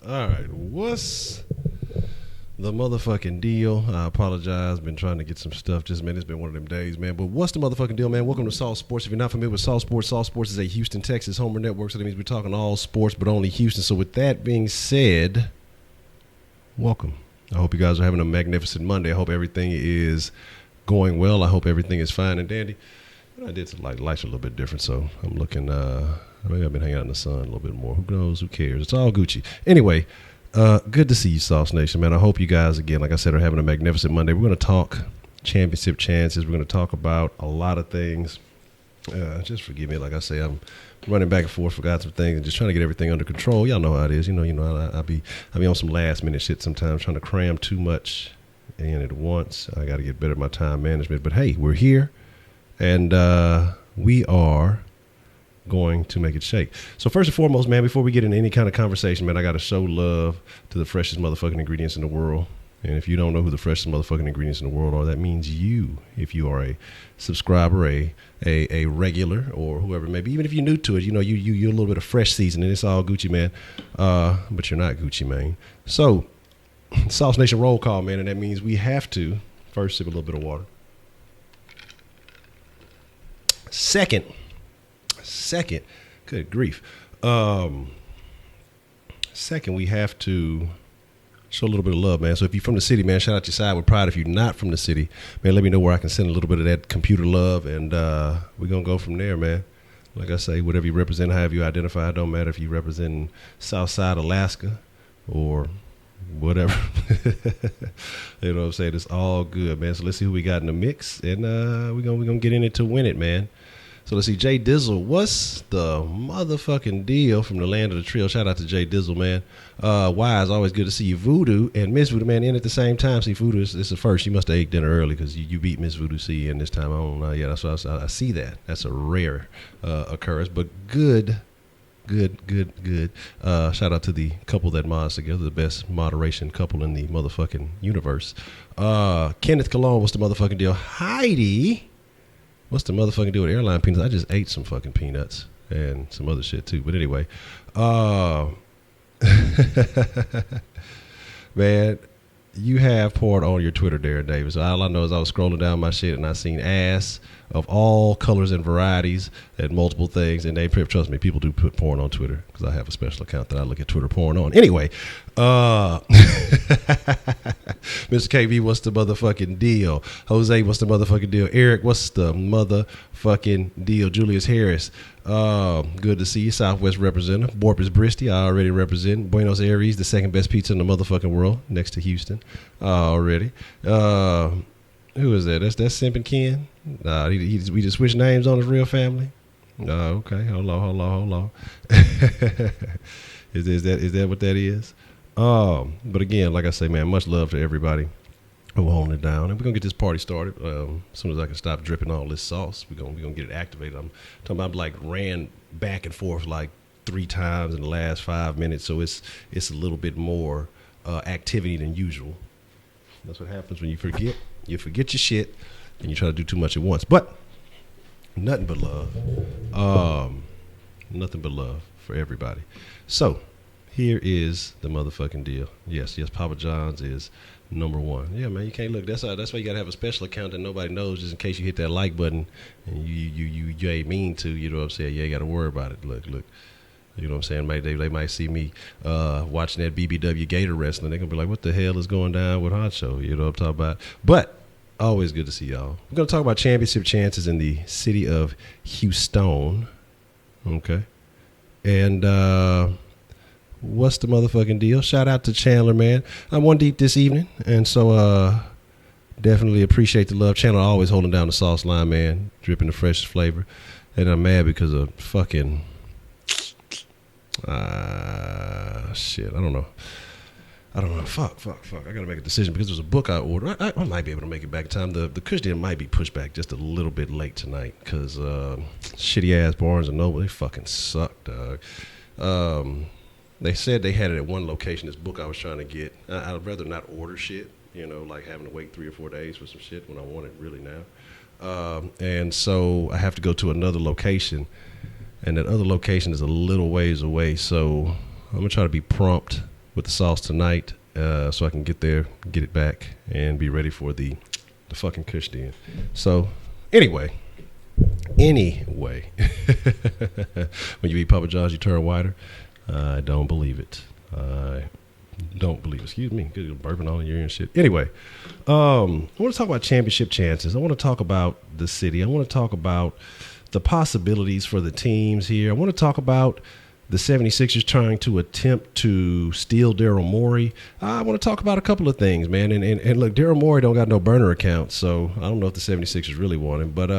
All right, what's the motherfucking deal? I apologize. Been trying to get some stuff. Just, man, it's been one of them days, man. But what's the motherfucking deal, man? Welcome to Salt Sports. If you're not familiar with Salt Sports is a Houston, Texas homer network. So that means we're talking all sports, but only Houston. So with that being said, welcome. I hope you guys are having a magnificent Monday. I hope everything is going well. I hope everything is fine and dandy. I did some lights are a little bit different, so I'm looking. Maybe I've been hanging out in the sun a little bit more. Who knows? Who cares? It's all Gucci. Anyway, good to see you, Sauce Nation, man. I hope you guys, again, like I said, are having a magnificent Monday. We're going to talk championship chances. We're going to talk about a lot of things. Just forgive me. Like I say, I'm running back and forth, forgot some things, and just trying to get everything under control. Y'all know how it is. You know, I be on some last minute shit sometimes, trying to cram too much in at once. I got to get better at my time management. But hey, we're here, and we are going to make it shake. So first and foremost, man, before we get into any kind of conversation, man, I got to show love to the freshest motherfucking ingredients in the world. And if you don't know who the freshest motherfucking ingredients in the world are, that means you, if you are a subscriber, a regular, or whoever, maybe even if you're new to it, you're a little bit of fresh seasoning. It's all Gucci, man. But you're not Gucci, man. So Sauce Nation roll call, man, and that means we have to first sip a little bit of water. Second, good grief. Second, we have to show a little bit of love, man. So if you're from the city, man, shout out your side with pride. If you're not from the city, man, let me know where I can send a little bit of that computer love, and we're going to go from there, man. Like I say, whatever you represent, however you identify, it don't matter if you represent Southside Alaska or whatever. You know what I'm saying? It's all good, man. So let's see who we got in the mix, and we're gonna get in it to win it, man. So let's see, Jay Dizzle, what's the motherfucking deal from the land of the trio? Shout out to Jay Dizzle, man. Wise, always good to see you. Voodoo and Miss Voodoo, man, in at the same time. See, Voodoo is the first. You must have ate dinner early because you beat Miss Voodoo C in this time. I don't know. Yeah, that's what I see that. That's a rare occurrence, but good. Shout out to the couple that mods together, the best moderation couple in the motherfucking universe. Kenneth Cologne, what's the motherfucking deal? Heidi, what's the motherfucking deal with airline peanuts? I just ate some fucking peanuts and some other shit too. But anyway, man, you have poured on your Twitter, Darren Davis. All I know is I was scrolling down my shit and I seen ass of all colors and varieties and multiple things. And they, trust me, people do put porn on Twitter because I have a special account that I look at Twitter porn on. Anyway, Mr. KB, what's the motherfucking deal? Jose, what's the motherfucking deal? Eric, what's the motherfucking deal? Julius Harris, good to see you. Southwest representative. Borpus Bristy, I already represent. Buenos Aires, the second best pizza in the motherfucking world, next to Houston, already. Who is that? That's Simpin Ken. We just switched names on his real family. Okay. Hold on. Is that what that is? But again, like I say, man, much love to everybody who holding it down, and we're gonna get this party started as soon as I can stop dripping all this sauce. We're gonna get it activated. I'm talking about, like, ran back and forth like 3 times in the last 5 minutes, so it's a little bit more activity than usual. That's what happens when you forget. You forget your shit and you try to do too much at once. But nothing but love. Nothing but love for everybody. So here is the motherfucking deal. Yes, Papa John's is number one. Yeah, man, you can't look. That's why you gotta have a special account that nobody knows, just in case you hit that like button and you ain't mean to. You know what I'm saying? You ain't gotta worry about it. Look. You know what I'm saying? They might see me watching that BBW Gator wrestling. They're going to be like, what the hell is going down with Honcho? You know what I'm talking about? But always good to see y'all. We're going to talk about championship chances in the city of Houston. Okay. And what's the motherfucking deal? Shout out to Chandler, man. I'm one deep this evening. And so definitely appreciate the love. Chandler always holding down the sauce line, man. Dripping the freshest flavor. And I'm mad because of fucking... shit, I don't know. Fuck. I gotta make a decision because there's a book I ordered. I might be able to make it back in time. The Christian might be pushed back just a little bit late tonight because shitty ass Barnes and Noble, they fucking suck, dog. They said they had it at one location. This book I was trying to get, I'd rather not order shit, like having to wait 3 or 4 days for some shit when I want it really now. And so I have to go to another location. And that other location is a little ways away, so I'm going to try to be prompt with the sauce tonight, so I can get there, get it back, and be ready for the fucking kush den. So anyway, when you eat Papa John's, you turn whiter. I don't believe it. Don't believe it. Excuse me. Good burping all in your ear and shit. Anyway, I want to talk about championship chances. I want to talk about the city. I want to talk about the possibilities for the teams here. I want to talk about the 76ers trying to attempt to steal Daryl Morey. I want to talk about a couple of things, man. And look, Daryl Morey don't got no burner account, so I don't know if the 76ers really want him. But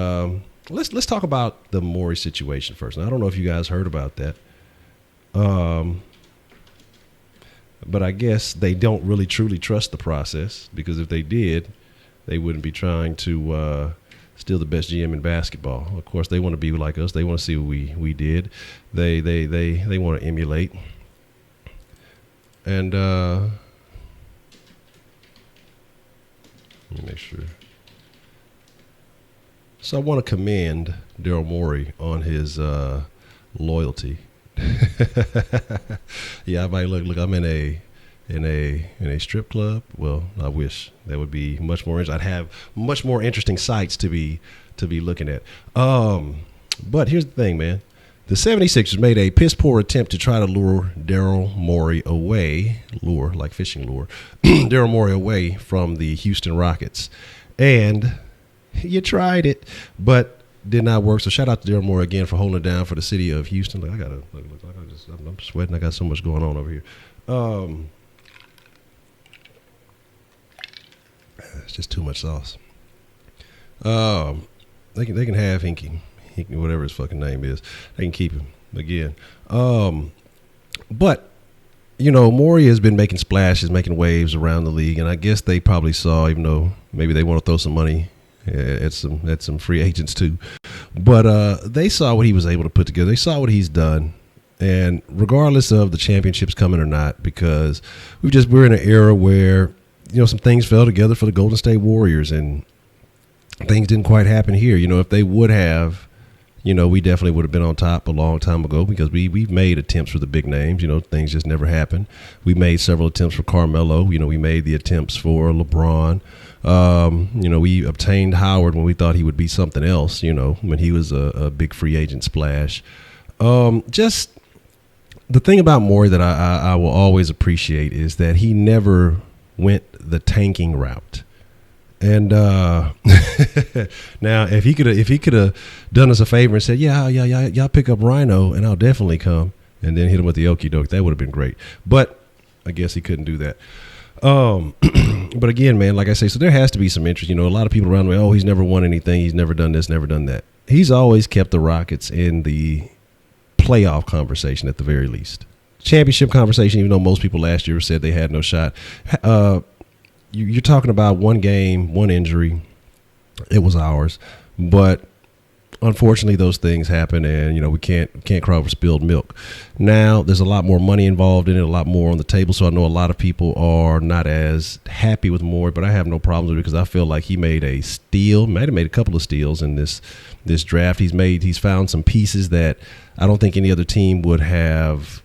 let's talk about the Morey situation first. Now, I don't know if you guys heard about that. But I guess they don't really truly trust the process, because if they did, they wouldn't be trying to still the best GM in basketball. Of course, they want to be like us. They want to see what we did. They want to emulate. And let me make sure. So I want to commend Daryl Morey on his loyalty. Yeah, I might look. I'm in a strip club. Well, I wish that would be much more. I'd have much more interesting sights to be looking at. But here's the thing, man. The 76ers made a piss poor attempt to try to lure Daryl Morey away, lure like fishing lure, Daryl Morey away from the Houston Rockets, and you tried it, but did not work. So shout out to Daryl Morey again for holding it down for the city of Houston. Look, I'm sweating. I got so much going on over here. It's just too much sauce. They can have Hinky, whatever his fucking name is. They can keep him again. But you know, Morey has been making splashes, making waves around the league, and I guess they probably saw, even though maybe they want to throw some money at some free agents too, but they saw what he was able to put together. They saw what he's done, and regardless of the championships coming or not, because we're in an era where, you know, some things fell together for the Golden State Warriors, and things didn't quite happen here. You know, if they would have, you know, we definitely would have been on top a long time ago, because we've made attempts for the big names. You know, things just never happen. We made several attempts for Carmelo. You know, we made the attempts for LeBron. You know, we obtained Howard when we thought he would be something else, you know, when he was a big free agent splash. Just the thing about Morey that I will always appreciate is that he never went the tanking route. And now, if he could have done us a favor and said, yeah, y'all pick up Rhino and I'll definitely come, and then hit him with the okie doke, that would have been great. But I guess he couldn't do that. But again, man, like I say, so there has to be some interest. You know, a lot of people around the way, oh, he's never won anything. He's never done this, never done that. He's always kept the Rockets in the playoff conversation at the very least. Championship conversation, even though most people last year said they had no shot. You're talking about one game, one injury. It was ours. But unfortunately, those things happen, and, you know, we can't cry over spilled milk. Now, there's a lot more money involved in it, a lot more on the table, so I know a lot of people are not as happy with Morey, but I have no problems with it, because I feel like he made a steal, might have made a couple of steals in this draft. He's found some pieces that I don't think any other team would have,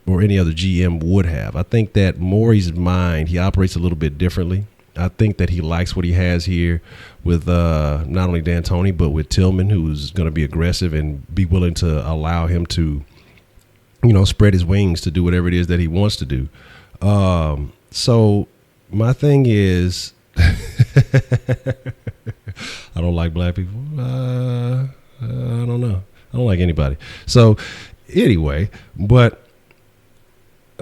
or any other GM would have. I think that Morey's mind, he operates a little bit differently. I think that he likes what he has here with not only D'Antoni, but with Tillman, who's going to be aggressive and be willing to allow him to, you know, spread his wings to do whatever it is that he wants to do. So my thing is, I don't like black people. I don't know. I don't like anybody. So anyway, but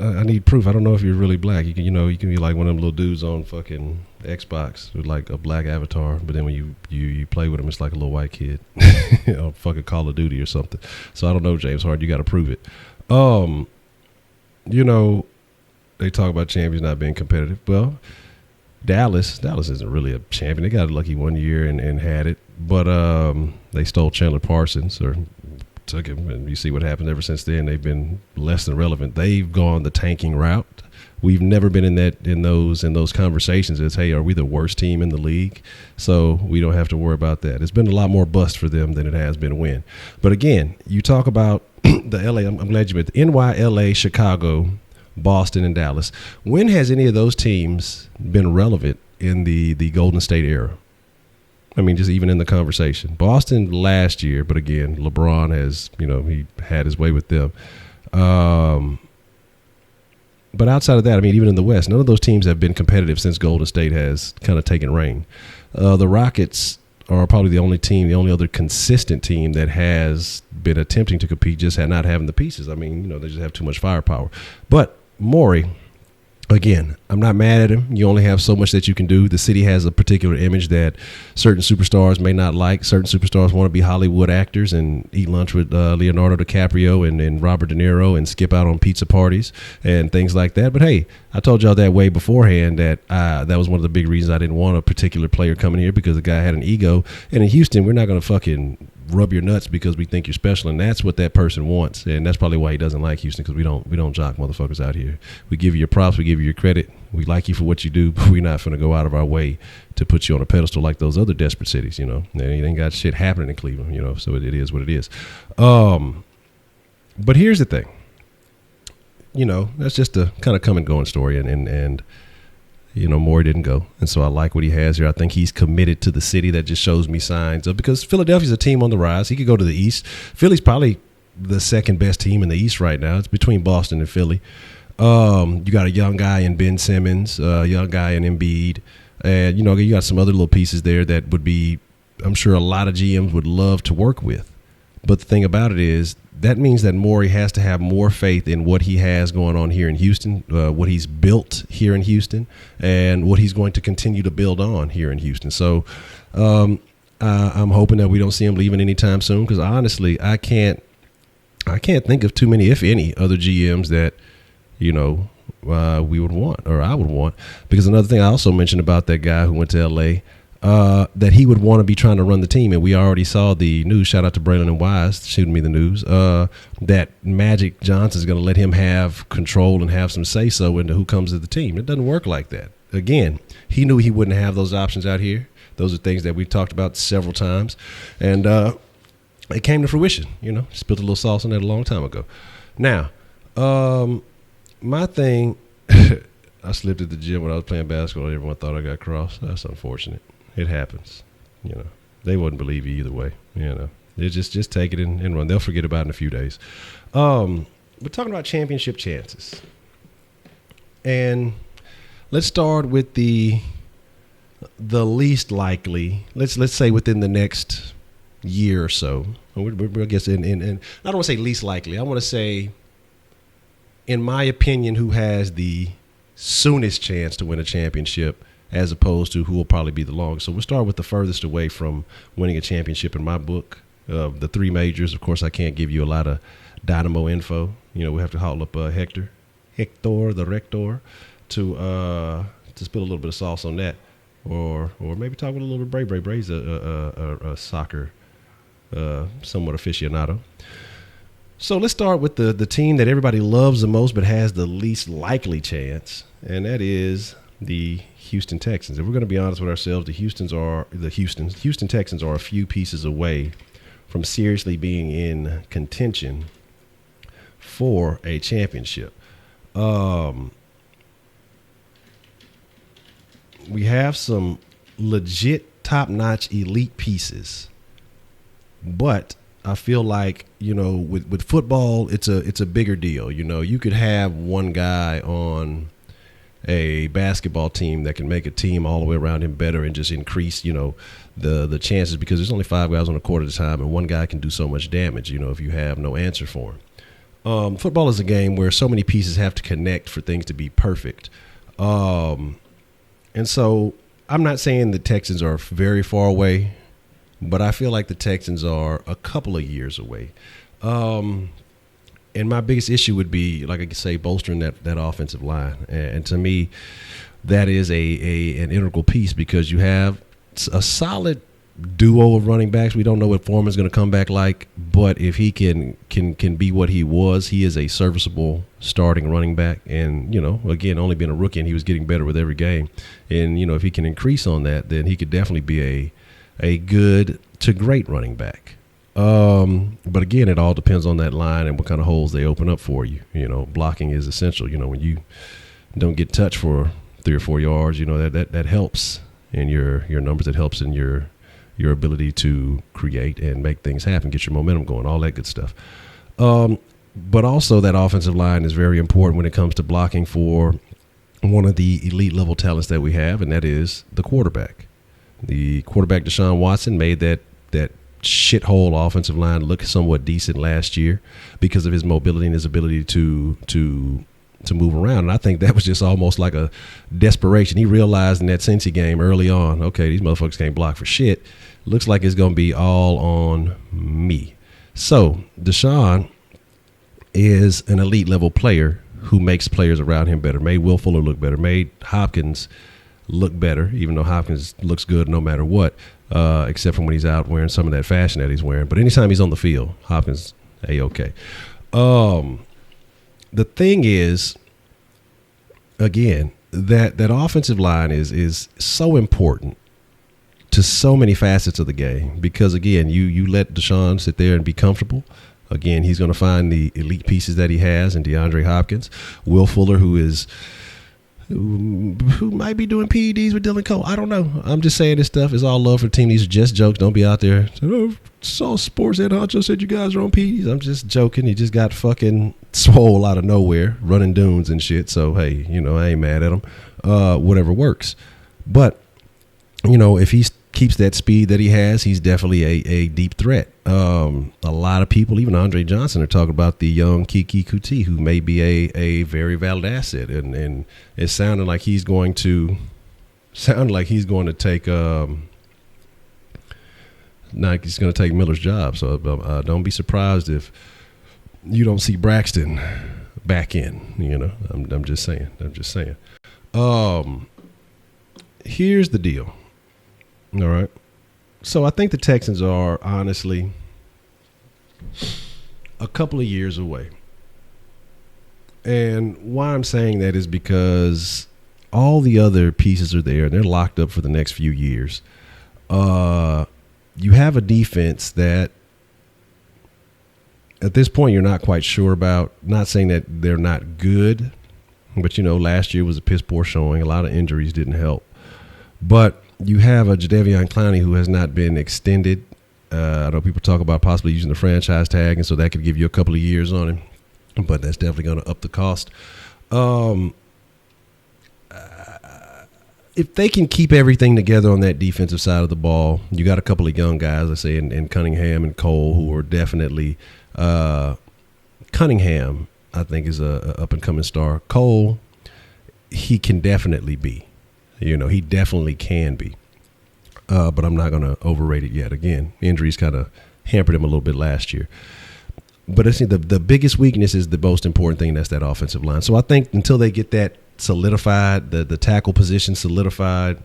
I need proof. I don't know if you're really black. You can be like one of them little dudes on fucking Xbox with like a black avatar, but then when you play with him, it's like a little white kid on fucking Call of Duty or something. So I don't know, James Harden. You got to prove it. You know, they talk about champions not being competitive. Well, Dallas isn't really a champion. They got lucky one year and had it, but they stole Chandler Parsons, or took him, and you see what happened ever since then. They've been less than relevant. They've gone the tanking route. We've never been in those conversations as, hey, are we the worst team in the league? So we don't have to worry about that. It's been a lot more bust for them than it has been a win. But again, you talk about the LA. I'm glad you meant the NY, LA, Chicago, Boston, and Dallas. When has any of those teams been relevant in the Golden State era? I mean, just even in the conversation. Boston last year, but again, LeBron has, he had his way with them. But outside of that, I mean, even in the West, none of those teams have been competitive since Golden State has kind of taken reign. The Rockets are probably the only other consistent team that has been attempting to compete, just not having the pieces. I mean, they just have too much firepower. But Morey, again, I'm not mad at him. You only have so much that you can do. The city has a particular image that certain superstars may not like. Certain superstars want to be Hollywood actors and eat lunch with Leonardo DiCaprio and Robert De Niro and skip out on pizza parties and things like that. But, hey, I told y'all that way beforehand that that was one of the big reasons I didn't want a particular player coming here, because the guy had an ego. And in Houston, we're not going to fucking rub your nuts because we think you're special, and that's what that person wants. And that's probably why he doesn't like Houston, because we don't jock motherfuckers out here. We give you your props, we give you your credit, we like you for what you do, but we're not going to go out of our way to put you on a pedestal like those other desperate cities. They ain't got shit happening in Cleveland, so it is what it is. But here's the thing, that's just a kind of come and going story, and Morey didn't go. And so I like what he has here. I think he's committed to the city. That just shows me signs of, because Philadelphia's a team on the rise. He could go to the East. Philly's probably the second best team in the East right now. It's between Boston and Philly. You got a young guy in Ben Simmons, a young guy in Embiid. And, you got some other little pieces there that would be, I'm sure a lot of GMs would love to work with. But the thing about it is, that means that Morey has to have more faith in what he has going on here in Houston, what he's built here in Houston, and what he's going to continue to build on here in Houston. So I'm hoping that we don't see him leaving anytime soon, because honestly, I can't think of too many, if any, other GMs that, we would want, or I would want. Because another thing I also mentioned about that guy who went to L.A., that he would want to be trying to run the team. And we already saw the news, shout out to Braylon and Wise shooting me the news, that Magic Johnson's going to let him have control and have some say-so into who comes to the team. It doesn't work like that. Again, he knew he wouldn't have those options out here. Those are things that we've talked about several times. And it came to fruition, spilled a little sauce on that a long time ago. Now, my thing, I slipped at the gym when I was playing basketball. Everyone thought I got crossed. That's unfortunate. It happens. They wouldn't believe you either way. They just take it and run. They'll forget about it in a few days. We're talking about championship chances, and let's start with the least likely. Let's say within the next year or so. I guess in I don't want to say least likely. I want to say, in my opinion, who has the soonest chance to win a championship, as opposed to who will probably be the longest. So we'll start with the furthest away from winning a championship in my book. The three majors. Of course, I can't give you a lot of Dynamo info. We have to haul up Hector the Rector, to spill a little bit of sauce on that, or maybe talk with a little bit of Bray. Bray's a soccer somewhat aficionado. So let's start with the team that everybody loves the most but has the least likely chance, and that is the Houston Texans. If we're going to be honest with ourselves, the Houston Texans are a few pieces away from seriously being in contention for a championship. We have some legit top-notch elite pieces, but I feel like, with football, it's a bigger deal. You could have one guy on a basketball team that can make a team all the way around him better and just increase, the chances, because there's only 5 guys on the court at a time, and one guy can do so much damage, if you have no answer for him. Football is a game where so many pieces have to connect for things to be perfect. And so I'm not saying the Texans are very far away, but I feel like the Texans are a couple of years away. And my biggest issue would be, like I could say, bolstering that offensive line. And to me, that is an integral piece, because you have a solid duo of running backs. We don't know what Foreman's going to come back like, but if he can be what he was, he is a serviceable starting running back. And, again, only being a rookie, and he was getting better with every game. And, if he can increase on that, then he could definitely be a good to great running back. But again, it all depends on that line and what kind of holes they open up for you. Blocking is essential. When you don't get touched for 3 or 4 yards, that helps in your numbers. It helps in your ability to create and make things happen, get your momentum going, all that good stuff. But also that offensive line is very important when it comes to blocking for one of the elite level talents that we have, and that is the quarterback. The quarterback, Deshaun Watson, made that shithole offensive line look somewhat decent last year because of his mobility and his ability to move around. And I think that was just almost like a desperation. He realized in that Cincy game early on, okay, these motherfuckers can't block for shit. Looks like it's going to be all on me. So Deshaun is an elite level player who makes players around him better, made Will Fuller look better, made Hopkins look better, even though Hopkins looks good no matter what, except for when he's out wearing some of that fashion that he's wearing. But anytime he's on the field, Hopkins, A-okay. The thing is, again, that offensive line is so important to so many facets of the game because, again, you let Deshaun sit there and be comfortable. Again, he's going to find the elite pieces that he has in DeAndre Hopkins, Will Fuller, who might be doing PEDs with Dylan Cole. I don't know. I'm just saying this stuff is all love for the team. These are just jokes. Don't be out there. Saw Sports and Honcho said you guys are on PEDs. I'm just joking. He just got fucking swole out of nowhere, running dunes and shit. So, hey, I ain't mad at him. Whatever works. But, if he keeps that speed that he has, he's definitely a deep threat. A lot of people, even Andre Johnson, are talking about the young ckin, who may be a very valid asset, and it's sounding like he's going to take Miller's job. So don't be surprised if you don't see Braxton back in. I'm just saying. Here's the deal. All right. So I think the Texans are honestly a couple of years away. And why I'm saying that is because all the other pieces are there and they're locked up for the next few years. You have a defense that at this point you're not quite sure about. Not saying that they're not good, but last year was a piss poor showing. A lot of injuries didn't help. But you have a Jadeveon Clowney who has not been extended. I know people talk about possibly using the franchise tag, and so that could give you a couple of years on him, but that's definitely going to up the cost. If they can keep everything together on that defensive side of the ball, you got a couple of young guys, I say, in Cunningham and Cole, who are definitely Cunningham, I think, is a up-and-coming star. Cole, he can definitely be. He definitely can be. But I'm not going to overrate it yet. Again, injuries kind of hampered him a little bit last year. But I think the biggest weakness is the most important thing, that's that offensive line. So I think until they get that solidified, the tackle position solidified,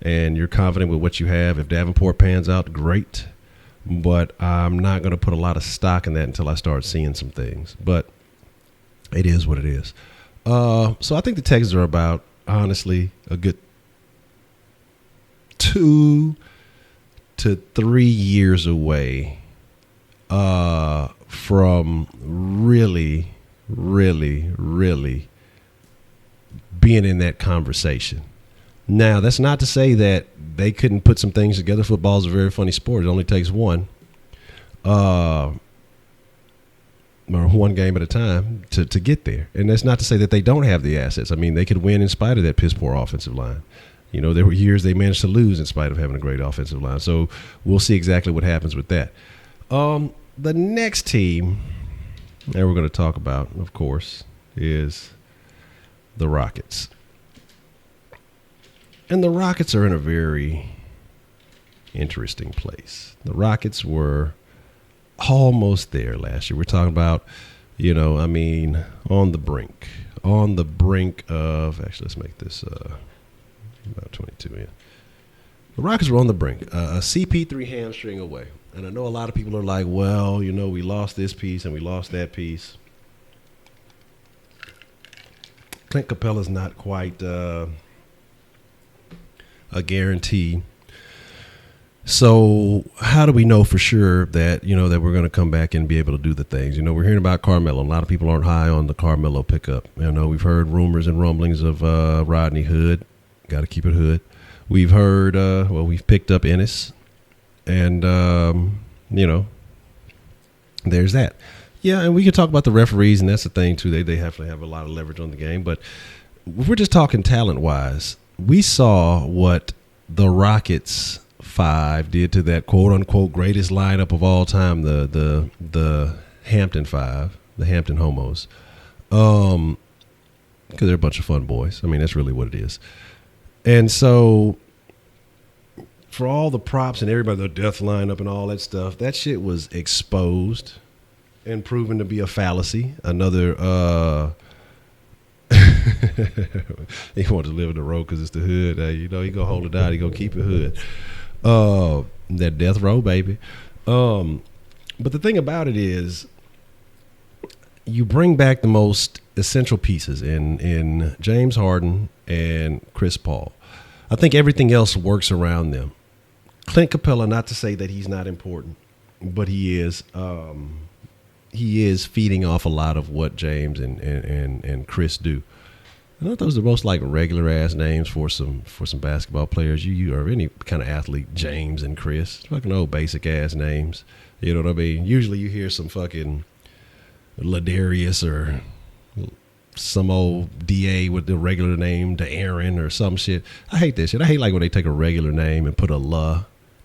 and you're confident with what you have, if Davenport pans out, great. But I'm not going to put a lot of stock in that until I start seeing some things. But it is what it is. So I think the Texans are about, honestly, a good 2 to 3 years away from really, really, really being in that conversation. Now, that's not to say that they couldn't put some things together. Football is a very funny sport. It only takes one. Or one game at a time to get there. And that's not to say that they don't have the assets. I mean, they could win in spite of that piss-poor offensive line. There were years they managed to lose in spite of having a great offensive line. So we'll see exactly what happens with that. The next team that we're going to talk about, of course, is the Rockets. And the Rockets are in a very interesting place. The Rockets were almost there last year. We're talking about, on the brink of, actually, let's make this about 22 in. The Rockets were on the brink, a CP3 hamstring away. And I know a lot of people are like, well, we lost this piece and we lost that piece. Clint Capella's not quite a guarantee. So how do we know for sure that, that we're going to come back and be able to do the things? We're hearing about Carmelo. A lot of people aren't high on the Carmelo pickup. We've heard rumors and rumblings of Rodney Hood. Got to keep it Hood. We've heard, we've picked up Ennis. And, there's that. Yeah, and we could talk about the referees, and that's the thing, too. They have to have a lot of leverage on the game. But if we're just talking talent-wise, we saw what the Rockets 5 did to that quote-unquote greatest lineup of all time, the Hampton 5, the Hampton Homos. Because they're a bunch of fun boys. I mean, that's really what it is. And so for all the props and everybody, the death lineup and all that stuff, that shit was exposed and proven to be a fallacy. Another, he wants to live in the road because it's the hood. He gonna hold it down. He gonna keep it hood. That death row, baby. But the thing about it is, you bring back the most essential pieces in James Harden and Chris Paul. I think everything else works around them. Clint Capella, not to say that he's not important, but he is feeding off a lot of what James and Chris do. I thought those are the most like regular ass names for some basketball players. You or any kind of athlete, James and Chris, fucking old basic ass names. You know what I mean? Usually you hear some fucking Ladarius or some old DA with the regular name, Aaron or some shit. I hate that shit. I hate like when they take a regular name and put a la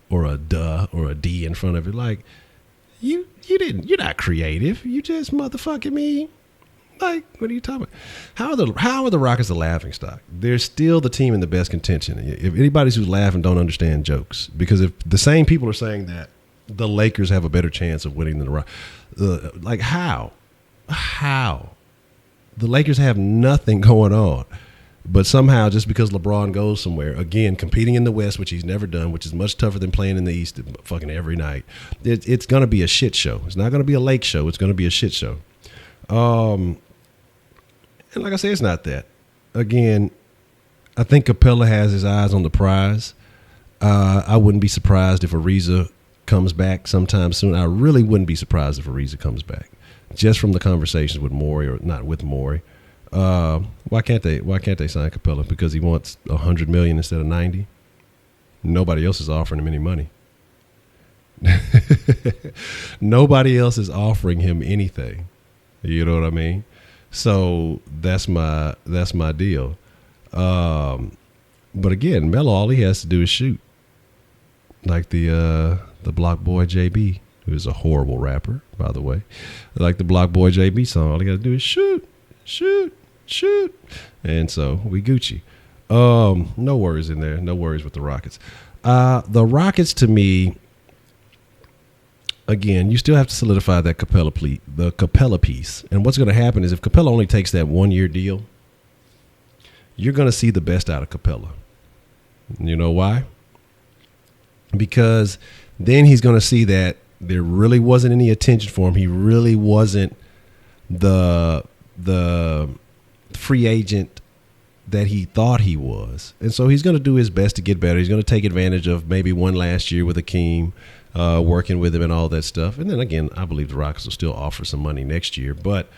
or a duh or a D in front of it. Like you're not creative. You just motherfucking me. Like, what are you talking about? How are the Rockets a laughing stock? They're still the team in the best contention. If anybody who's laughing don't understand jokes, because if the same people are saying that the Lakers have a better chance of winning than the Rockets, like how? The Lakers have nothing going on, but somehow just because LeBron goes somewhere, again, competing in the West, which he's never done, which is much tougher than playing in the East fucking every night, it's going to be a shit show. It's not going to be a lake show. It's going to be a shit show. And like I say, it's not that. Again, I think Capella has his eyes on the prize. I wouldn't be surprised if Ariza comes back sometime soon. I really wouldn't be surprised if Ariza comes back, just from the conversations with Morey, or not with Morey. Why can't they sign Capella? Because he wants $100 million instead of 90. Nobody else is offering him any money. Nobody else is offering him anything. You know what I mean? So that's my deal. But again, Melo, all he has to do is shoot. Like the Block Boy JB, who is a horrible rapper, by the way. Like the Block Boy JB song, all he got to do is shoot. And so we Gucci. No worries in there. No worries with the Rockets. The Rockets, to me, again, you still have to solidify that the Capella piece. And what's going to happen is if Capella only takes that 1-year deal, you're going to see the best out of Capella. You know why? Because then he's going to see that there really wasn't any attention for him. He really wasn't the free agent that he thought he was. And so he's going to do his best to get better. He's going to take advantage of maybe one last year with Akeem, working with him and all that stuff. And then again, I believe the Rockets will still offer some money next year, but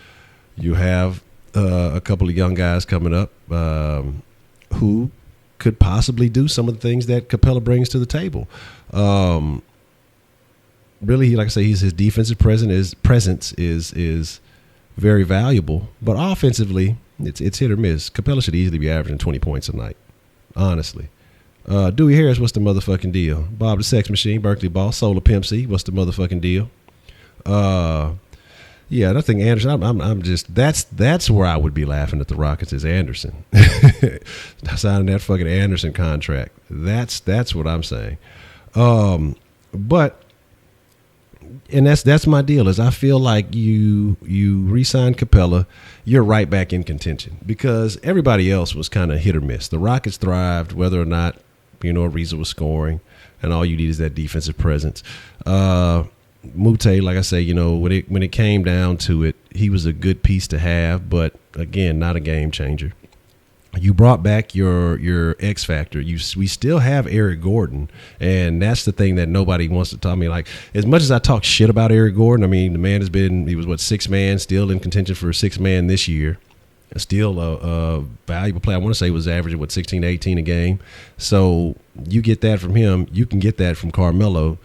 you have a couple of young guys coming up who could possibly do some of the things that Capella brings to the table. Really, like I say, his defensive presence is very valuable, but offensively, it's hit or miss. Capella should easily be averaging 20 points a night, honestly. Dewey Harris, what's the motherfucking deal? Bob the Sex Machine, Berkeley Ball, Solar Pimp C, what's the motherfucking deal? Yeah, I think Anderson. I'm just that's where I would be laughing at the Rockets is Anderson signing that fucking Anderson contract. That's what I'm saying. But that's my deal. Is I feel like you re-sign Capella, you're right back in contention because everybody else was kind of hit or miss. The Rockets thrived whether or not Ariza was scoring, and all you need is that defensive presence. Muthaf, like I say, when it came down to it, he was a good piece to have, but again, not a game changer. You brought back your X factor. We still have Eric Gordon, and that's the thing that nobody wants to talk me. Like, as much as I talk shit about Eric Gordon, I mean, the man he was what, 6 man, still in contention for 6 man this year. Still a valuable player. I want to say was averaging 16, 18 a game. So you get that from him. You can get that from Carmelo.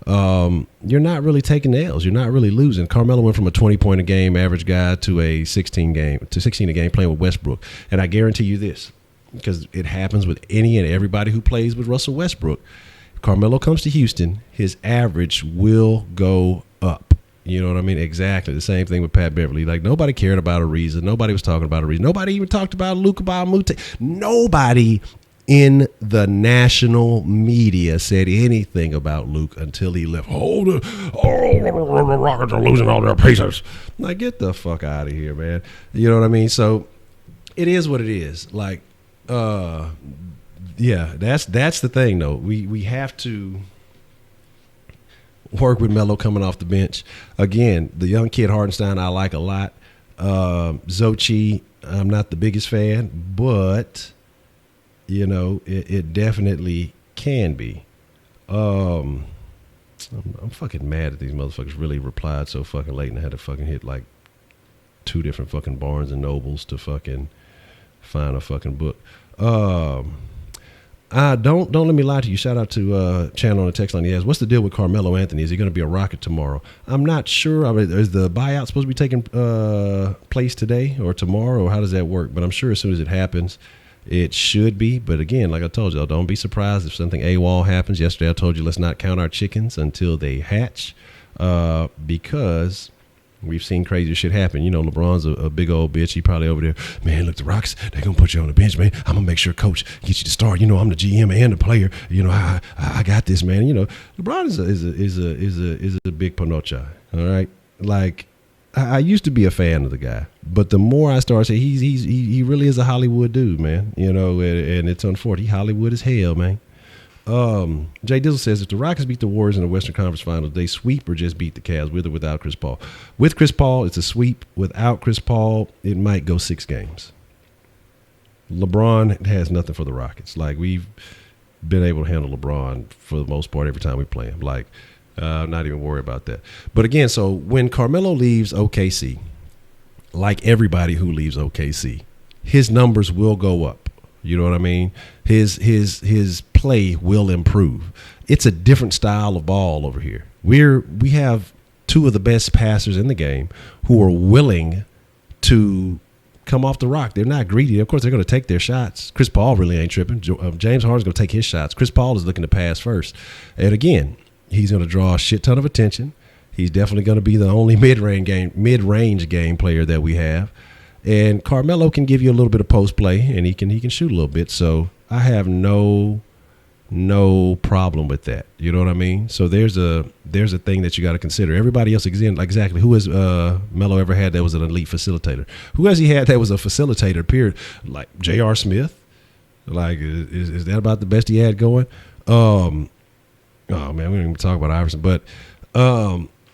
You're not really taking L's. You're not really losing. Carmelo went from a 20-point a game average guy to a 16 a game playing with Westbrook. And I guarantee you this, because it happens with any and everybody who plays with Russell Westbrook. If Carmelo comes to Houston, his average will go up. You know what I mean? Exactly. The same thing with Pat Beverly. Like, nobody cared about Ariza. Nobody was talking about Ariza. Nobody even talked about Luka Muthaf. Nobody in the national media said anything about Luke until he left. The Rockets are losing all their pieces. Like, get the fuck out of here, man. You know what I mean? So it is what it is. Like, yeah, that's the thing, though. We have to work with Melo coming off the bench. Again, the young kid Hartenstein I like a lot. Xochi, I'm not the biggest fan, but you know, it definitely can be. I'm fucking mad that these motherfuckers really replied so fucking late and I had to fucking hit like 2 different fucking Barnes and Nobles to fucking find a fucking book. Don't let me lie to you. Shout out to Channel on the text line. He asks, what's the deal with Carmelo Anthony? Is he going to be a Rocket tomorrow? I'm not sure. I mean, is the buyout supposed to be taking place today or tomorrow, or how does that work? But I'm sure as soon as it happens, it should be. But again, like I told y'all, don't be surprised if something AWOL happens. Yesterday I told you let's not count our chickens until they hatch, because we've seen crazy shit happen. You know, LeBron's a big old bitch. He probably over there, man, look, the Rockets, they're going to put you on the bench, man. I'm going to make sure coach gets you to start. You know, I'm the GM and the player. You know, I got this, man. You know, LeBron is a big panocha, all right? Like, I used to be a fan of the guy, but the more I start saying he really is a Hollywood dude, man. You know, and it's unfortunate. He Hollywood as hell, man. Jay Dizzle says, if the Rockets beat the Warriors in the Western Conference Finals, they sweep or just beat the Cavs with or without Chris Paul? With Chris Paul, it's a sweep. Without Chris Paul, it might go 6 games. LeBron has nothing for the Rockets. Like, we've been able to handle LeBron for the most part every time we play him. Like, not even worry about that. But again, so when Carmelo leaves OKC, like everybody who leaves OKC, his numbers will go up. You know what I mean? His play will improve. It's a different style of ball over here. We have 2 of the best passers in the game who are willing to come off the rock. They're not greedy. Of course, they're going to take their shots. Chris Paul really ain't tripping. James Harden's going to take his shots. Chris Paul is looking to pass first. And again, he's going to draw a shit ton of attention. He's definitely going to be the only mid-range game player that we have. And Carmelo can give you a little bit of post play, and he can shoot a little bit. So I have no problem with that. You know what I mean? So there's a thing that you got to consider. Everybody else, exactly, who has Melo ever had that was an elite facilitator? Who has he had that was a facilitator? Period. Like J.R. Smith. Like is that about the best he had going? Oh man, we don't even talk about Iverson, but.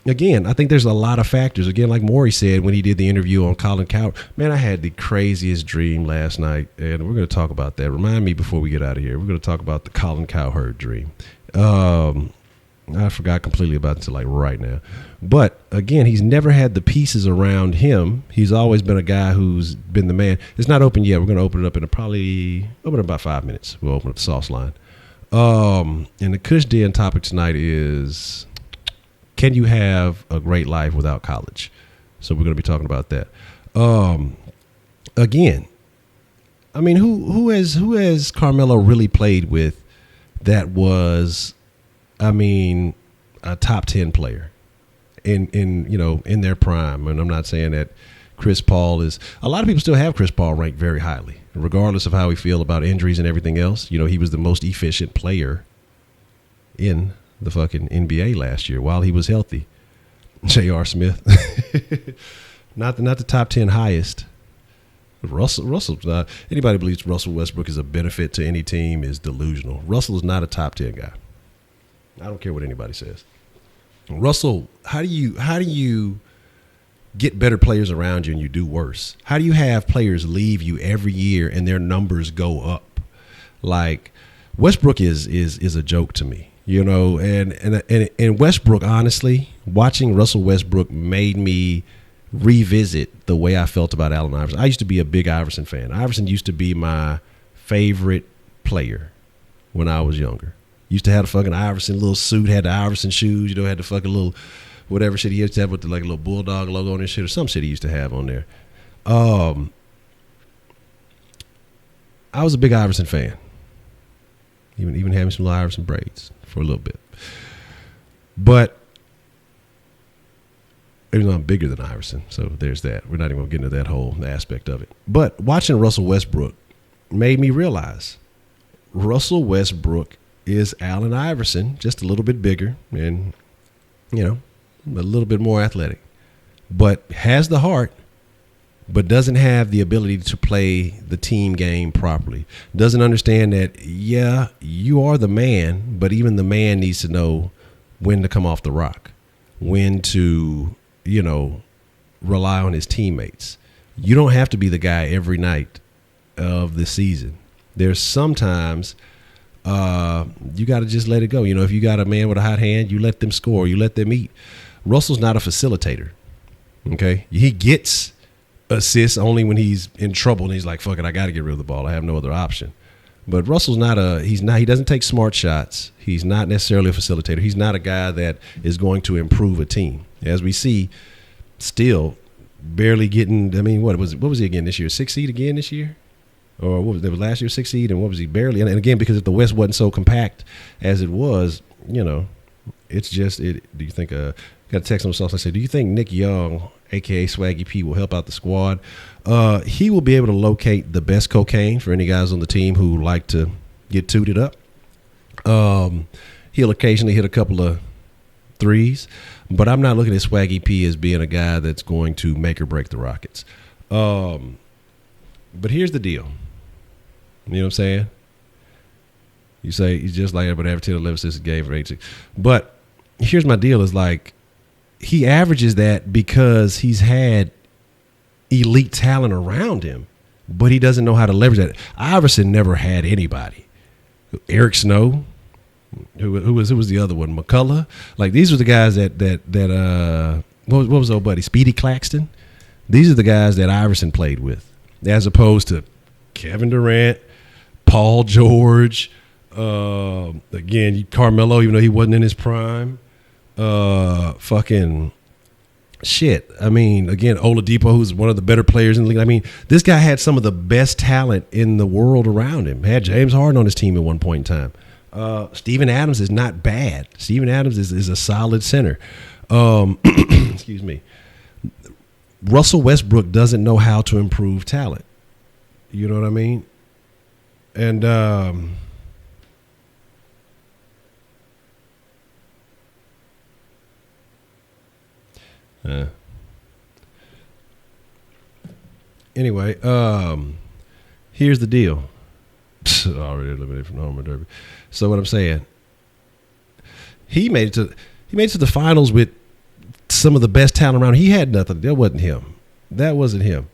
Again, I think there's a lot of factors. Again, like Maury said when he did the interview on Colin Cowherd, man, I had the craziest dream last night, and we're going to talk about that. Remind me before we get out of here. We're going to talk about the Colin Cowherd dream. I forgot completely about it until like right now. But again, he's never had the pieces around him. He's always been a guy who's been the man. It's not open yet. We're going to open it up in about 5 minutes. We'll open up the sauce line. And the Kush Den topic tonight is, can you have a great life without college? So we're going to be talking about that. Again, I mean, who has Carmelo really played with that was, I mean, a top 10 player in their prime? And I'm not saying that Chris Paul is. A lot of people still have Chris Paul ranked very highly, regardless of how we feel about injuries and everything else. You know, he was the most efficient player in the fucking NBA last year while he was healthy. J.R. Smith. not the top 10 highest. Russell's not. Anybody believes Russell Westbrook is a benefit to any team is delusional. Russell is not a top 10 guy. I don't care what anybody says. Russell, how do you get better players around you and you do worse? How do you have players leave you every year and their numbers go up? Like Westbrook is a joke to me, you know, and Westbrook, honestly, watching Russell Westbrook made me revisit the way I felt about Allen Iverson. I used to be a big Iverson fan. Iverson used to be my favorite player when I was younger. Used to have a fucking Iverson little suit, had the Iverson shoes, you know, had the fucking little whatever shit he used to have with the, like a little bulldog logo on his shit or some shit he used to have on there. I was a big Iverson fan. Even having some little Iverson braids for a little bit. But even though I'm bigger than Iverson, so there's that. We're not even going to get into that whole aspect of it. But watching Russell Westbrook made me realize Russell Westbrook is Allen Iverson, just a little bit bigger and, you know, a little bit more athletic. But has the heart, but doesn't have the ability to play the team game properly. Doesn't understand that, yeah, you are the man, but even the man needs to know when to come off the rock, when to, you know, rely on his teammates. You don't have to be the guy every night of the season. There's sometimes you got to just let it go. You know, if you got a man with a hot hand, you let them score, you let them eat. Russell's not a facilitator, okay? He gets assists only when he's in trouble and he's like, fuck it, I got to get rid of the ball. I have no other option. But Russell's he doesn't take smart shots. He's not necessarily a facilitator. He's not a guy that is going to improve a team. As we see, still barely getting, I mean, what was he again this year? 6th seed again this year? Or what was that? Was last year 6th seed, and what was he barely? And again, because if the West wasn't so compact as it was, you know, it's just it. Do you think? Got a text on myself. I said, do you think Nick Young, aka Swaggy P, will help out the squad? He will be able to locate the best cocaine for any guys on the team who like to get tooted up. He'll occasionally hit a couple of threes, but I'm not looking at Swaggy P as being a guy that's going to make or break the Rockets. But here's the deal. You know what I'm saying? You say he's just like everybody, 10, 11 assists a game for 86. But here's my deal is like he averages that because he's had elite talent around him, but he doesn't know how to leverage that. Iverson never had anybody. Eric Snow, who was the other one? McCullough. Like these were the guys that what was old buddy? Speedy Claxton. These are the guys that Iverson played with, as opposed to Kevin Durant, Paul George, again, Carmelo, even though he wasn't in his prime. Fucking shit. I mean, again, Oladipo, who's one of the better players in the league. I mean, this guy had some of the best talent in the world around him. Had James Harden on his team at one point in time. Steven Adams is not bad. Steven Adams is a solid center. Excuse me. Russell Westbrook doesn't know how to improve talent. You know what I mean? And anyway, here's the deal. Already eliminated from the home run derby. So what I'm saying, he made it to the finals with some of the best talent around. He had nothing. That wasn't him.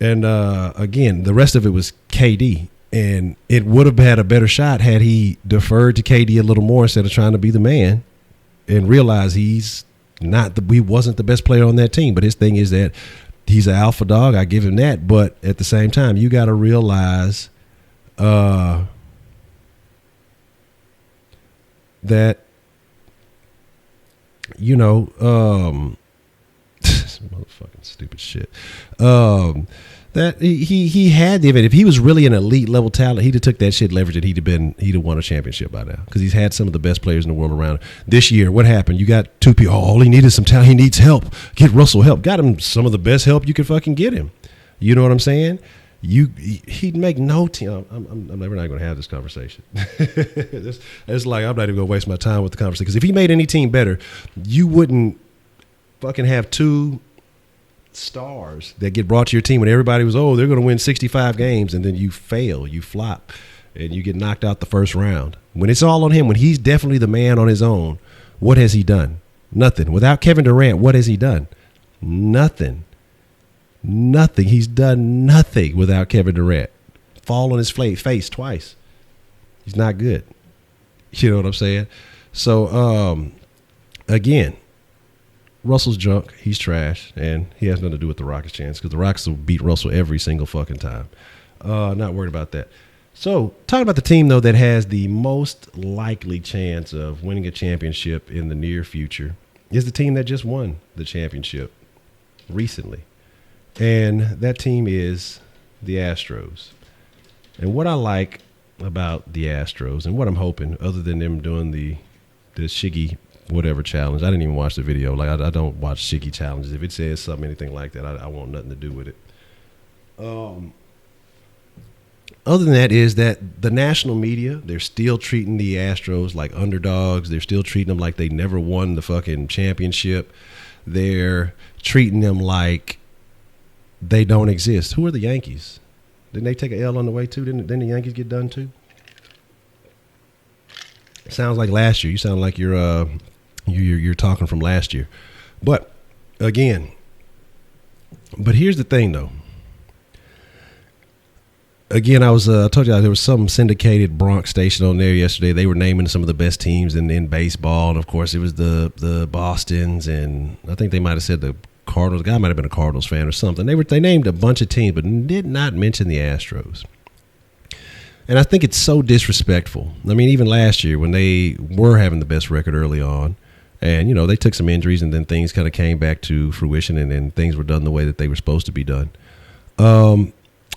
And again, the rest of it was KD. And it would have had a better shot had he deferred to KD a little more instead of trying to be the man and realize he wasn't the best player on that team. But his thing is that he's an alpha dog. I give him that. But at the same time, you got to realize that, you know, motherfucking stupid shit. That he had the event. If he was really an elite level talent, he'd have took that shit, leveraged it. He'd have won a championship by now because he's had some of the best players in the world around. This year, what happened? You got two people. Oh, all he needed is some talent. He needs help. Get Russell help. Got him some of the best help you could fucking get him. You know what I'm saying? He'd make no team. I'm never not going to have this conversation. It's like I'm not even going to waste my time with the conversation because if he made any team better, you wouldn't fucking have two stars that get brought to your team when everybody was, they're going to win 65 games, and then you fail, you flop, and you get knocked out the first round. When it's all on him, when he's definitely the man on his own, what has he done? Nothing. Without Kevin Durant, what has he done? Nothing. He's done nothing without Kevin Durant. Fall on his face twice. He's not good. You know what I'm saying? So, again, Russell's junk. He's trash, and he has nothing to do with the Rockets' chance because the Rockets will beat Russell every single fucking time. Not worried about that. So, talking about the team, though, that has the most likely chance of winning a championship in the near future is the team that just won the championship recently. And that team is the Astros. And what I like about the Astros and what I'm hoping, other than them doing the Shiggy whatever challenge, I didn't even watch the video. Like, I don't watch Shiggy challenges. If it says something, anything like that, I want nothing to do with it. Other than that is that the national media, they're still treating the Astros like underdogs. They're still treating them like they never won the fucking championship. They're treating them like they don't exist. Who are the Yankees? Didn't they take an L on the way too? Didn't the Yankees get done too? It sounds like last year. You sound like you're talking from last year. But again, here's the thing though. Again, I told you there was some syndicated Bronx station on there yesterday. They were naming some of the best teams in baseball, and of course, it was the Bostons, and I think they might have said the Cardinals. The guy might have been a Cardinals fan or something. They named a bunch of teams, but did not mention the Astros. And I think it's so disrespectful. I mean, even last year when they were having the best record early on, and they took some injuries, and then things kind of came back to fruition, and then things were done the way that they were supposed to be done.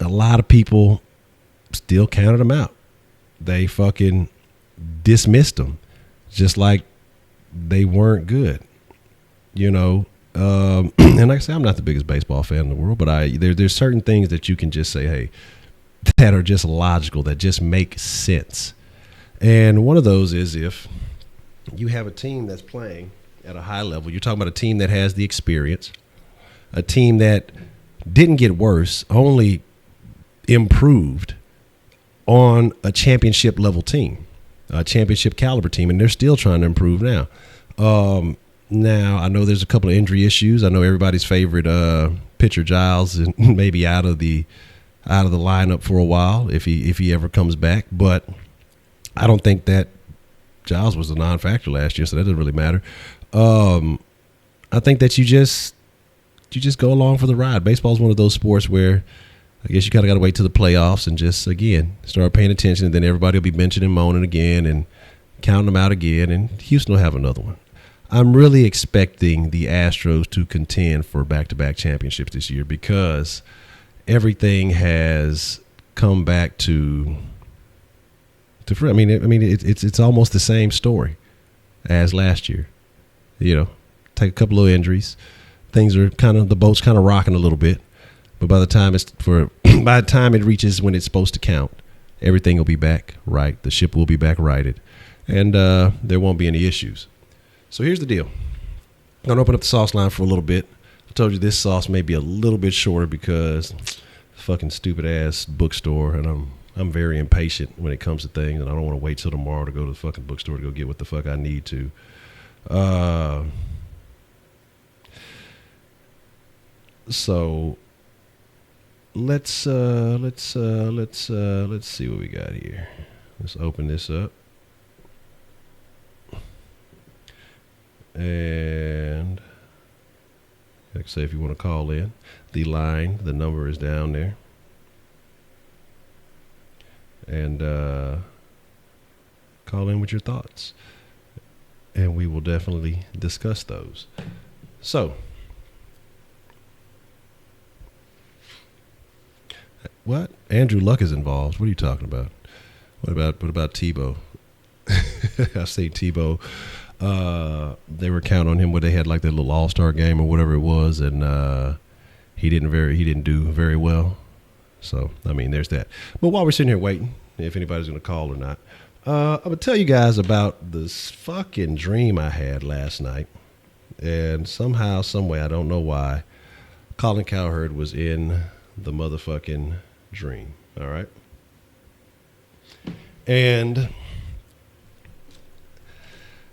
A lot of people still counted them out. They fucking dismissed them just like they weren't good, and like I say, I'm not the biggest baseball fan in the world, but there's certain things that you can just say, hey, that are just logical, that just make sense. And one of those is if you have a team that's playing at a high level, you're talking about a team that has the experience, a team that didn't get worse, only improved on a championship level team, a championship caliber team, and they're still trying to improve now. Now I know there's a couple of injury issues. I know everybody's favorite pitcher Giles is maybe out of the lineup for a while if he ever comes back, but I don't think that Giles was a non-factor last year, so that doesn't really matter. I think that you just go along for the ride. Baseball is one of those sports where I guess you kind of got to wait till the playoffs and just, again, start paying attention, and then everybody will be benching and moaning again and counting them out again, and Houston will have another one. I'm really expecting the Astros to contend for back-to-back championships this year because everything has come back to I mean, it's almost the same story as last year. Take a couple of injuries, things are the boat's kind of rocking a little bit. But by the time it reaches when it's supposed to count, everything will be back right. The ship will be back righted, and there won't be any issues. So here's the deal. I'm going to open up the sauce line for a little bit. I told you this sauce may be a little bit shorter because fucking stupid ass bookstore, and I'm very impatient when it comes to things, and I don't want to wait till tomorrow to go to the fucking bookstore to go get what the fuck I need to. So let's see what we got here. Let's open this up. And like I say, if you want to call in, the number is down there. And call in with your thoughts, and we will definitely discuss those. So, what? Andrew Luck is involved. What are you talking about? What about Tebow? I say Tebow. They were counting on him when they had like their little all-star game or whatever it was, and he didn't do very well. So, I mean, there's that. But while we're sitting here waiting, if anybody's going to call or not, I'm going to tell you guys about this fucking dream I had last night. And somehow, some way, I don't know why, Colin Cowherd was in the motherfucking dream. All right? And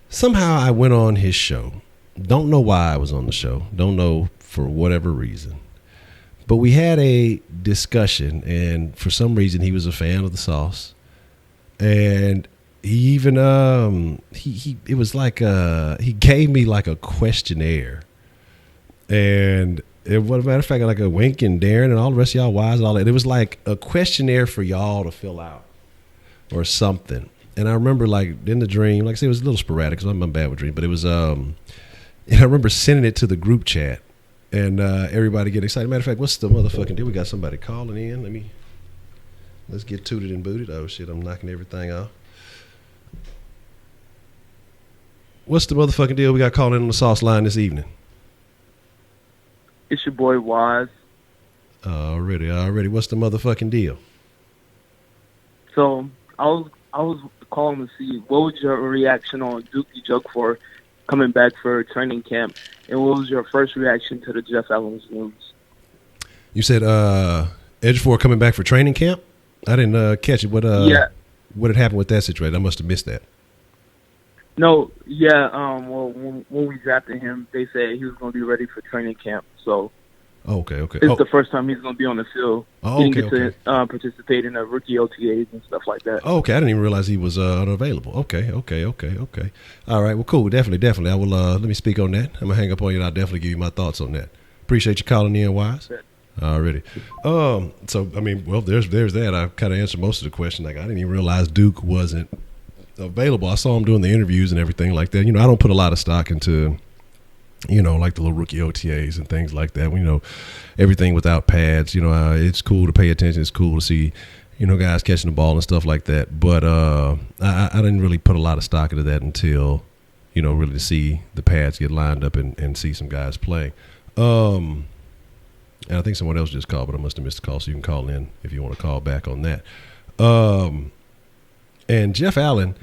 somehow I went on his show. Don't know why I was on the show. Don't know for whatever reason. But we had a discussion, and for some reason he was a fan of the sauce. And he even it was like he gave me like a questionnaire. And what a matter of fact, like a Wink and Darren and all the rest of y'all wise and all that. It was like a questionnaire for y'all to fill out or something. And I remember like in the dream, like I said, it was a little sporadic because I'm bad with dreams, but it was and I remember sending it to the group chat and everybody getting excited. Matter of fact, what's the motherfucking deal? We got somebody calling in. Let's get tooted and booted. Oh shit, I'm knocking everything off. What's the motherfucking deal? We got calling in on the sauce line this evening. It's your boy Wise. Already. What's the motherfucking deal? So I was calling to see what was your reaction on Dookie Joke for coming back for training camp, and what was your first reaction to the Jeff Allen's news? You said Ejiofor coming back for training camp? I didn't catch it. What had happened with that situation? I must have missed that. No, yeah. Well, when we drafted him, they said he was going to be ready for training camp. So, okay. It's the first time he's going to be on the field. Oh, he didn't get to participate in the rookie OTAs and stuff like that. Oh, okay. I didn't even realize he was unavailable. Okay. All right. Well, cool. Definitely. I will. Let me speak on that. I'm gonna hang up on you, and I'll definitely give you my thoughts on that. Appreciate you calling in, Wise. Yeah. Already. So I mean, well, there's that. I kind of answered most of the question. Like I didn't even realize Duke wasn't available. I saw him doing the interviews and everything like that. I don't put a lot of stock into, like the little rookie OTAs and things like that. Everything without pads. It's cool to pay attention. It's cool to see, guys catching the ball and stuff like that. But I didn't really put a lot of stock into that until, really to see the pads get lined up and see some guys playing. And I think someone else just called, but I must have missed the call, so you can call in if you want to call back on that. And Jeff Allen,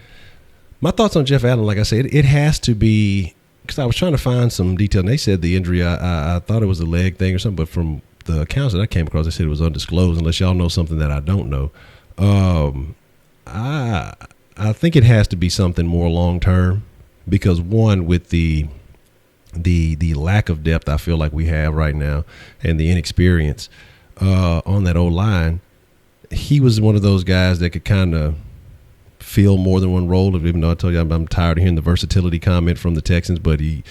my thoughts on Jeff Allen, like I said, it has to be, because I was trying to find some detail, and they said the injury, I thought it was a leg thing or something, but from the accounts that I came across, they said it was undisclosed, unless y'all know something that I don't know. I think it has to be something more long-term, because one, with the lack of depth I feel like we have right now and the inexperience on that O-line, he was one of those guys that could kind of fill more than one role. Even though I told you I'm tired of hearing the versatility comment from the Texans, but he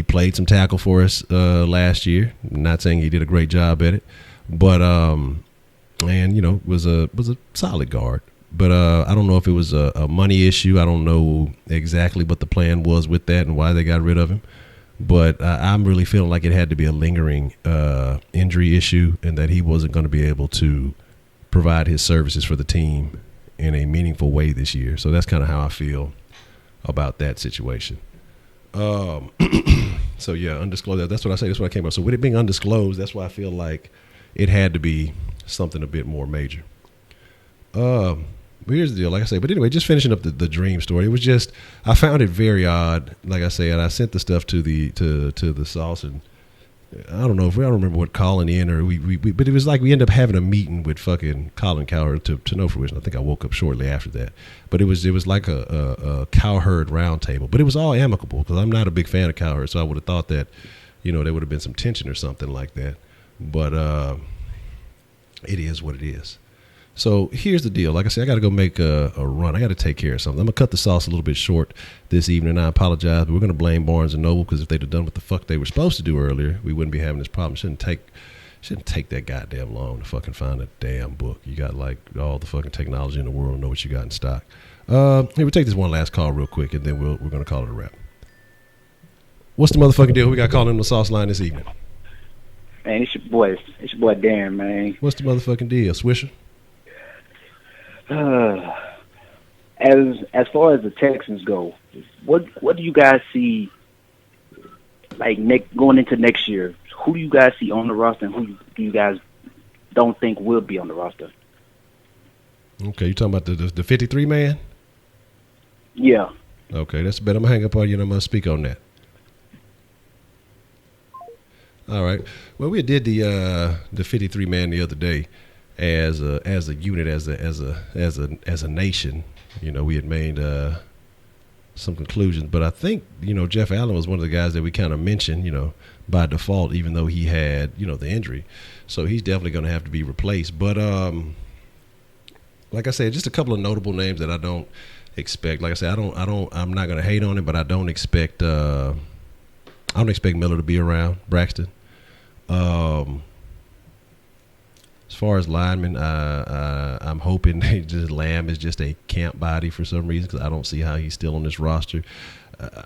played some tackle for us last year. I'm not saying he did a great job at it, but was a solid guard. But I don't know if it was a money issue. I don't know exactly what the plan was with that and why they got rid of him. But I'm really feeling like it had to be a lingering injury issue, and that he wasn't going to be able to provide his services for the team in a meaningful way this year. So that's kind of how I feel about that situation. So yeah, undisclosed. That's what I say. That's what I came up. So with it being undisclosed, that's why I feel like it had to be something a bit more major. But here's the deal, like I say. But anyway, just finishing up the dream story. It was just, I found it very odd. Like I said, I sent the stuff to the sauce, and I don't remember what calling in or but it was like we ended up having a meeting with fucking Colin Cowherd to no fruition. I think I woke up shortly after that, but it was like a Cowherd round table, but it was all amicable because I'm not a big fan of Cowherd, so I would have thought that there would have been some tension or something like that, but it is what it is. So here's the deal. Like I said, I got to go make a run. I got to take care of something. I'm going to cut the sauce a little bit short this evening. I apologize, but we're going to blame Barnes & Noble because if they'd have done what the fuck they were supposed to do earlier, we wouldn't be having this problem. Shouldn't take that goddamn long to fucking find a damn book. You got like all the fucking technology in the world to know what you got in stock. Here, we'll take this one last call real quick, and then we're going to call it a wrap. What's the motherfucking deal? We got calling on the sauce line this evening. Man, it's your boy Darren, man. What's the motherfucking deal, Swisher? As far as the Texans go, what do you guys see like going into next year? Who do you guys see on the roster, and who do you guys don't think will be on the roster? Okay, you talking about the 53 man? Yeah. Okay, that's better. I'm gonna hang up on you and I'm gonna speak on that. All right. Well, we did the 53 man the other day. As a unit, as a nation, we had made some conclusions. But I think, Jeff Allen was one of the guys that we kind of mentioned, by default, even though he had, the injury. So he's definitely going to have to be replaced. But like I said, just a couple of notable names that I don't expect. Like I said, I'm not going to hate on it, but I don't expect Miller to be around, Braxton. As far as linemen, I'm hoping Lamb is just a camp body for some reason, because I don't see how he's still on this roster.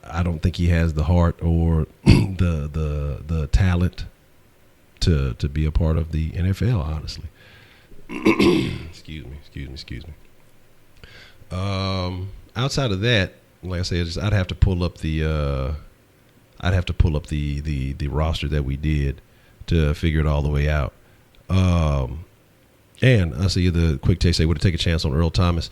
I don't think he has the heart or the talent to be a part of the NFL, honestly. Excuse me. Outside of that, like I said, I'd have to pull up the roster that we did to figure it all the way out. And I see the quick take say, would it take a chance on Earl Thomas?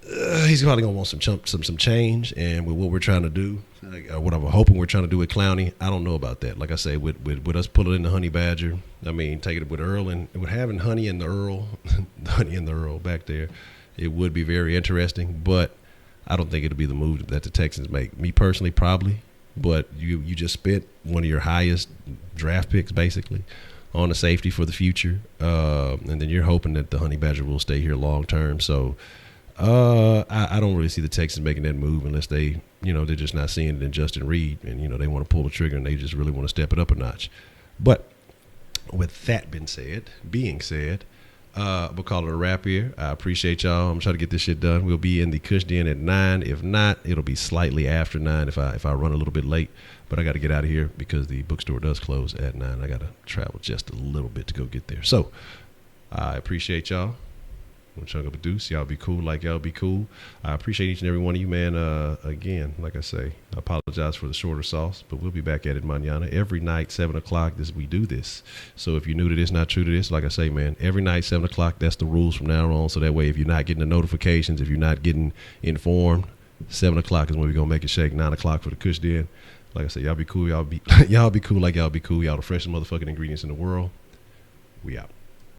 He's probably gonna want some change, and with what we're trying to do, what I'm hoping we're trying to do with Clowney, I don't know about that. Like I say, with us pulling in the Honey Badger, I mean, taking it with Earl and with having Honey and the Earl, back there, it would be very interesting. But I don't think it'll be the move that the Texans make. Me personally, probably. But you just spent one of your highest draft picks, basically, on a safety for the future, and then you're hoping that the Honey Badger will stay here long term. So I don't really see the Texans making that move unless they're just not seeing it in Justin Reed, and they want to pull the trigger and they just really want to step it up a notch. But with that being said, we'll call it a wrap here. I appreciate y'all. I'm trying to get this shit done. We'll be in the Kush Den at 9. If not, it'll be slightly after 9 if I run a little bit late. But I got to get out of here because the bookstore does close at 9. I got to travel just a little bit to go get there. So I appreciate y'all. I'm trying to produce. Y'all be cool like y'all be cool. I appreciate each and every one of you, man. Again, like I say, I apologize for the shorter sauce, but we'll be back at it mañana. Every night, 7 o'clock, we do this. So if you're new to this, not true to this, like I say, man, every night, 7 o'clock, that's the rules from now on. So that way, if you're not getting the notifications, if you're not getting informed, 7 o'clock is when we're going to make it shake. 9 o'clock for the Kush Den. Like I say, y'all be cool. Y'all be cool like y'all be cool. Y'all the freshest motherfucking ingredients in the world. We out.